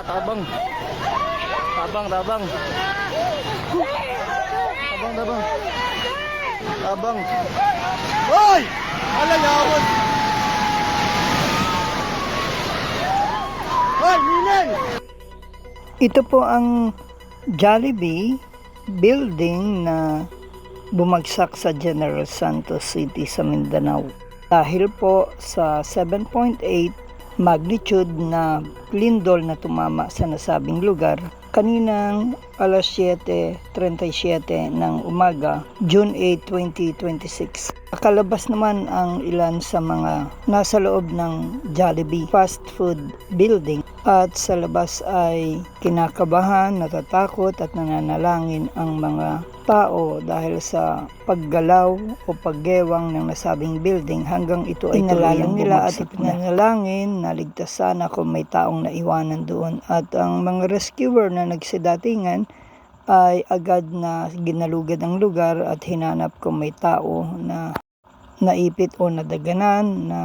tabang. Tabang, tabang. Tabang, tabang. Tabang. Hoy! Alayawon! Hoy, Minen! Ito po ang Jollibee building na bumagsak sa General Santos City sa Mindanao. Dahil po sa 7.8 magnitude na lindol na tumama sa nasabing lugar kaninang alas 7:37 ng umaga, June 8, 2026. Nakalabas naman ang ilan sa mga nasa loob ng Jollibee fast food building at sa labas ay kinakabahan, natatakot at nananalangin ang mga tao dahil sa paggalaw o paggewang ng nasabing building hanggang ito ay tuluyang nila at ipinanalangin na ligtas sana kung may taong naiwanan doon. At ang mga rescuer na nagsidatingan ay agad na ginalugad ang lugar at hinanap kung may tao na naipit o nadaganan na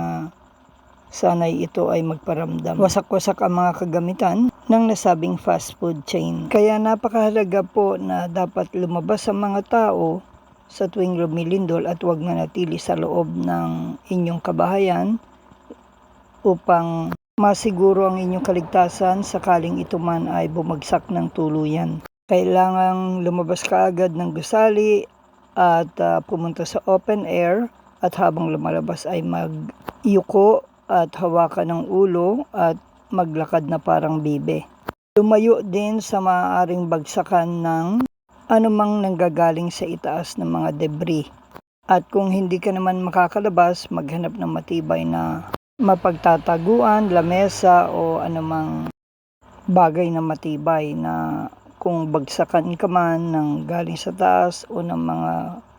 sanay ito ay magparamdam. Wasak-wasak ang mga kagamitan ng nasabing fast food chain. Kaya napakahalaga po na dapat lumabas ang mga tao sa tuwing lumilindol at huwag manatili sa loob ng inyong kabahayan upang masiguro ang inyong kaligtasan sakaling ito man ay bumagsak ng tuluyan. Kailangang lumabas kaagad ng gusali at pumunta sa open air at habang lumalabas ay magyuko at hawakan ng ulo at maglakad na parang bibe. Lumayo din sa maaaring bagsakan ng anumang nanggagaling sa itaas ng mga debris. At kung hindi ka naman makakalabas, maghanap ng matibay na mapagtataguan, lamesa o anumang bagay na matibay na kung bagsakan ka man ng galing sa taas o ng mga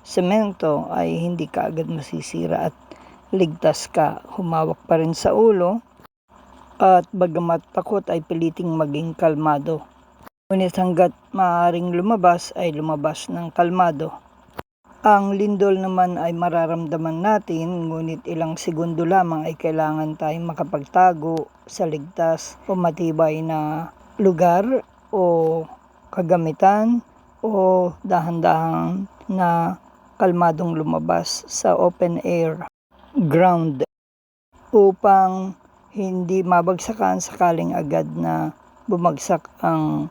semento ay hindi ka agad masisira at ligtas ka. Humawak pa rin sa ulo at bagamat takot ay piliting maging kalmado. Ngunit hanggat maaaring lumabas ay lumabas ng kalmado. Ang lindol naman ay mararamdaman natin, ngunit ilang segundo lamang ay kailangan tayong makapagtago sa ligtas o matibay na lugar o kagamitan o dahan-dahan na kalmadong lumabas sa open air ground upang hindi mabagsakan sakaling agad na bumagsak ang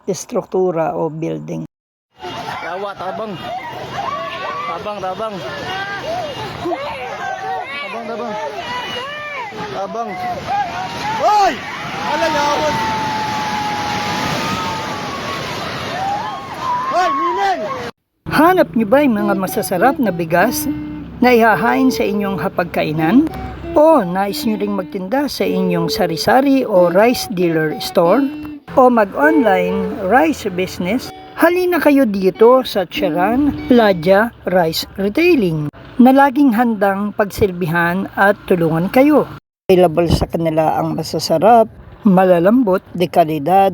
estruktura o building. Yawa, tabang. Tabang, tabang. Tabang, tabang. Tabang. Hoy! Alayawon! Hoy, Minen! Hanap niyo ba yung mga masasarap na bigas na ihahain sa inyong hapagkainan? O nais niyo ring magtinda sa inyong sari-sari o rice dealer store? O mag-online rice business? Halina kayo dito sa Charan Ladya Rice Retailing na laging handang pagsilbihan at tulungan kayo. Available sa kanila ang masasarap, malalambot, de kalidad,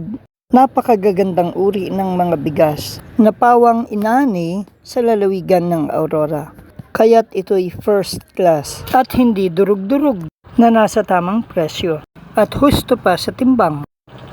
napakagagandang uri ng mga bigas na pawang inani sa lalawigan ng Aurora. Kaya't ito'y first class at hindi durug-durug na nasa tamang presyo at husto pa sa timbang.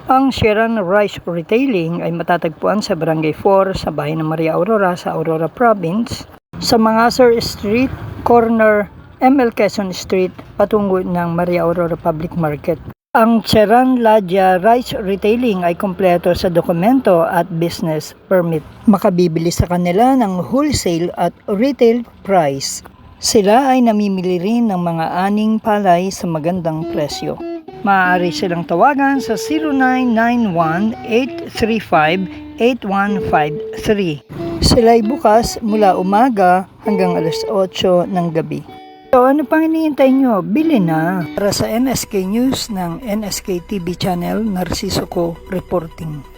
Ang Charan Rice Retailing ay matatagpuan sa Barangay 4 sa bayan ng Maria Aurora sa Aurora Province, sa Mangasar Street, corner ML Quezon Street, patungo ng Maria Aurora Public Market. Ang Charan Ladya Rice Retailing ay kompleto sa dokumento at business permit. Makabibili sa kanila ng wholesale at retail price. Sila ay namimili rin ng mga aning palay sa magandang presyo. Maaari silang tawagan sa 0991-835-8153. Sila ay bukas mula umaga hanggang alas 8 ng gabi. So ano pang hinihintay nyo? Bili na! Para sa NSK News ng NSK TV Channel, Narciso Co reporting.